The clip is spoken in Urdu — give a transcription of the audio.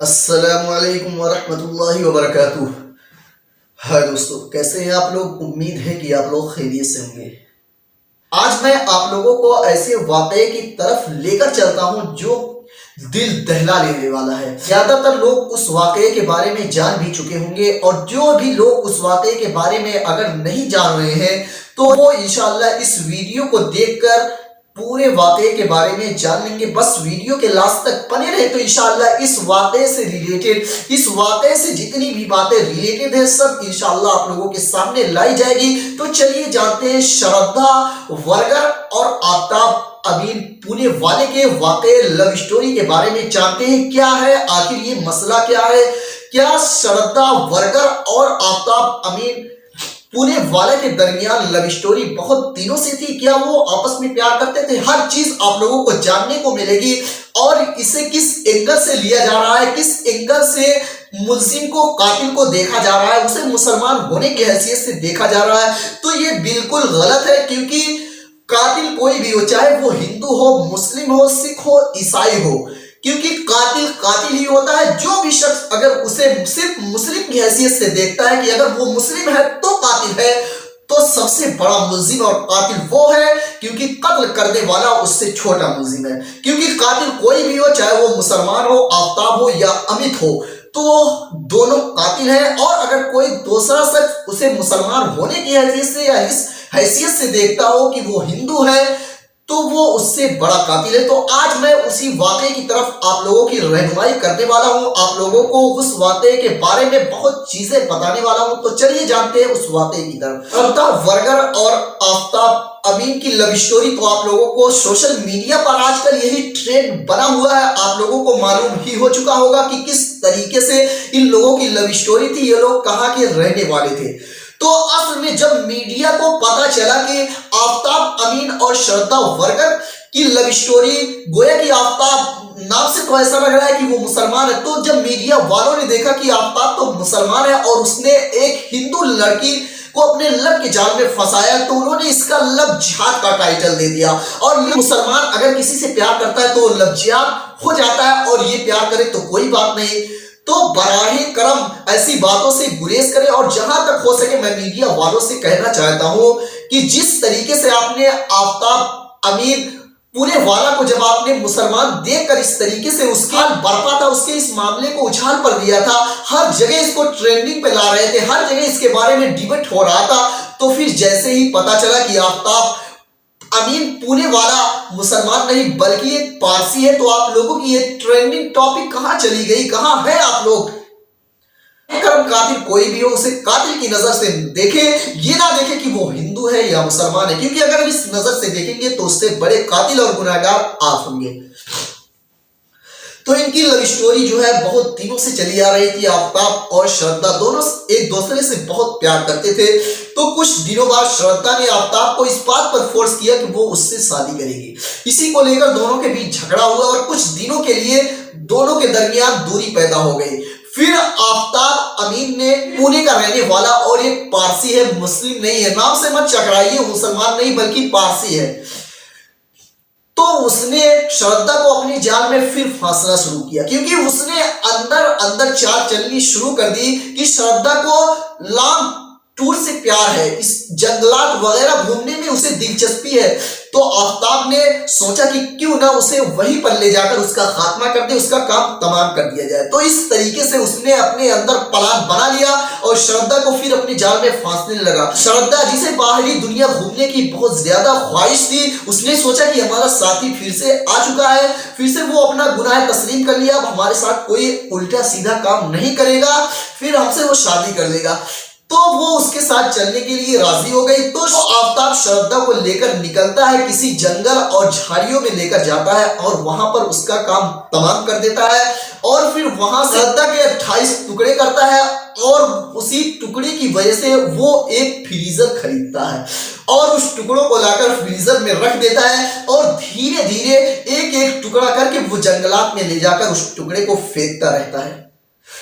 السلام علیکم ورحمۃ اللہ وبرکاتہ۔ ہائے دوستو، کیسے ہیں آپ لوگ؟ امید ہے کہ آپ لوگ خیریت سے ہوں گے۔ آج میں آپ لوگوں کو ایسے واقعے کی طرف لے کر چلتا ہوں جو دل دہلا لینے والا ہے۔ زیادہ تر لوگ اس واقعے کے بارے میں جان بھی چکے ہوں گے، اور جو بھی لوگ اس واقعے کے بارے میں اگر نہیں جان رہے ہیں تو وہ انشاءاللہ اس ویڈیو کو دیکھ کر پورے واقعے کے بارے میں جان لیں گے۔ بس ویڈیو کے لاسٹ تک بنے رہے تو انشاءاللہ اس واقعے سے ریلیٹڈ، اس واقعے سے جتنی بھی باتیں ریلیٹڈ ہیں سب انشاءاللہ آپ لوگوں کے سامنے لائی جائے گی۔ تو چلیے جانتے ہیں شردھا ورگر اور آفتاب امین پونے والے کے واقعے لو اسٹوری کے بارے میں جانتے ہیں کیا ہے آخر یہ مسئلہ کیا ہے۔ کیا شردھا ورگر اور آفتاب امین پونے والے کے درمیان لو اسٹوری بہت دنوں سے تھی؟ کیا وہ آپس میں پیار کرتے تھے؟ ہر چیز آپ لوگوں کو جاننے کو ملے گی، اور اسے کس اینگل سے لیا جا رہا ہے، کس اینگل سے ملزم کو، قاتل کو دیکھا جا رہا ہے، اسے مسلمان ہونے کی حیثیت سے دیکھا جا رہا ہے۔ تو یہ بالکل غلط ہے، کیونکہ قاتل کوئی بھی ہو، چاہے وہ ہندو ہو، مسلم ہو، سکھ ہو، عیسائی ہو، کیونکہ قاتل قاتل ہی ہوتا ہے۔ جو بھی شخص اگر اسے صرف مسلم کی حیثیت سے دیکھتا ہے کہ اگر وہ مسلم ہے تو قاتل ہے، تو سب سے بڑا ملزم اور قاتل وہ ہے، کیونکہ قتل کرنے والا اس سے چھوٹا ملزم ہے۔ کیونکہ قاتل کوئی بھی ہو، چاہے وہ مسلمان ہو، آفتاب ہو یا امت ہو، تو دونوں قاتل ہیں۔ اور اگر کوئی دوسرا شخص اسے مسلمان ہونے کی حیثیت سے یا اس حیثیت سے دیکھتا ہو کہ وہ ہندو ہے، تو وہ اس سے بڑا قاتل ہے۔ تو آج میں اسی واقعے کی طرف آپ لوگوں کی رہنمائی کرنے والا ہوں، آپ لوگوں کو اس واقعے کے بارے میں بہت چیزیں بتانے والا ہوں۔ تو چلیے جانتے ہیں اس واقعے کی طرف۔ شردھا ورگر اور آفتاب امین کی لو اسٹوری تو آپ لوگوں کو سوشل میڈیا پر آج کل یہی ٹرینڈ بنا ہوا ہے، آپ لوگوں کو معلوم ہی ہو چکا ہوگا کہ کس طریقے سے ان لوگوں کی لو اسٹوری تھی، یہ لوگ کہاں کے رہنے والے تھے۔ تو اصل میں جب میڈیا کو پتا چلا کہ آفتاب امین اور شردھا ورگر کی لو اسٹوری، گویا کہ آفتاب نام سے تو ایسا لگ رہا ہے کہ وہ مسلمان ہے، تو جب میڈیا والوں نے دیکھا کہ آفتاب تو مسلمان ہے اور اس نے ایک ہندو لڑکی کو اپنے لب کے جال میں پھنسایا، تو انہوں نے اس کا لب جہاد کا ٹائٹل دے دیا۔ اور مسلمان اگر کسی سے پیار کرتا ہے تو لب جہاد ہو جاتا ہے، اور یہ پیار کرے تو کوئی بات نہیں۔ تو براہ کرم ایسی باتوں سے گریز کریں، اور جہاں تک ہو سکے میں میڈیا والوں سے کہنا چاہتا ہوں کہ جس طریقے سے آپ نے آفتاب امین پونے والا کو جب آپ نے مسلمان دیکھ کر اس طریقے سے اس کی برپا تھا، اس کے اس معاملے کو اچھال پر دیا تھا، ہر جگہ اس کو ٹرینڈنگ پہ لا رہے تھے، ہر جگہ اس کے بارے میں ڈیبیٹ ہو رہا تھا، تو پھر جیسے ہی پتا چلا کہ آفتاب امین پونے والا مسلمان نہیں بلکہ ایک پارسی ہے، تو آپ لوگوں کی یہ ٹرینڈنگ ٹاپک کہاں چلی گئی، کہاں ہے آپ لوگ؟ قاتل کوئی بھی ہو، اسے قاتل کی نظر سے دیکھیں، یہ نہ دیکھیں کہ وہ ہندو ہے یا مسلمان ہے، کیونکہ اگر اس نظر سے دیکھیں گے تو اس سے بڑے قاتل اور گناہگار آپ ہوں گے۔ تو ان کی لو اسٹوری جو ہے بہت دنوں سے چلی آ رہی تھی۔ آفتاب اور شردھا دونوں ایک دوسرے سے بہت پیار کرتے تھے، تو کچھ دنوں بعد شردھا نے آفتاب کو اس بات پر فورس کیا کہ وہ اس سے شادی کرے گی۔ اسی کو لے کر دونوں کے بیچ جھگڑا ہوا، اور کچھ دنوں کے لیے دونوں کے درمیان دوری پیدا ہو گئی۔ پھر آفتاب امین نے پونے کا رہنے والا اور ایک پارسی ہے، مسلم نہیں ہے، نام سے مت چکرائیے، مسلمان نہیں بلکہ پارسی ہے، تو اس نے شردھا کو اپنی جال میں پھر پھانسنا شروع کیا، کیونکہ اس نے اندر اندر چال چلنی شروع کر دی کہ شردھا کو لانگ ٹور سے پیار ہے، اس جنگلات وغیرہ گھومنے میں اسے دلچسپی ہے۔ تو آفتاب نے سوچا کہ کیوں نہ اسے وہیں پر لے جا کر اس کا خاتمہ کر دے، اس کا کام تمام کر دیا جائے۔ تو اس طریقے سے اس نے اپنے اندر پلان بنا لیا اور شردھا کو پھر اپنی جال میں پھانسنے لگا۔ شردھا جسے باہری دنیا گھومنے کی بہت زیادہ خواہش تھی، اس نے سوچا کہ ہمارا ساتھی پھر سے آ چکا ہے، پھر سے وہ اپنا گناہ تسلیم کر لیا، اب ہمارے ساتھ کوئی الٹا سیدھا کام نہیں کرے گا، پھر ہم سے وہ شادی کر لے گا۔ تو وہ اس کے ساتھ چلنے کے لیے راضی ہو گئی۔ تو آفتاب شردھا کو لے کر نکلتا ہے، کسی جنگل اور جھاڑیوں میں لے کر جاتا ہے، اور وہاں پر اس کا کام تمام کر دیتا ہے، اور پھر وہاں سے شردھا کے 28 ٹکڑے کرتا ہے، اور اسی ٹکڑے کی وجہ سے وہ ایک فریزر خریدتا ہے، اور اس ٹکڑوں کو لا کر فریزر میں رکھ دیتا ہے، اور دھیرے دھیرے ایک ایک ٹکڑا کر کے وہ جنگلات میں لے جا کر اس ٹکڑے کو پھینکتا رہتا ہے۔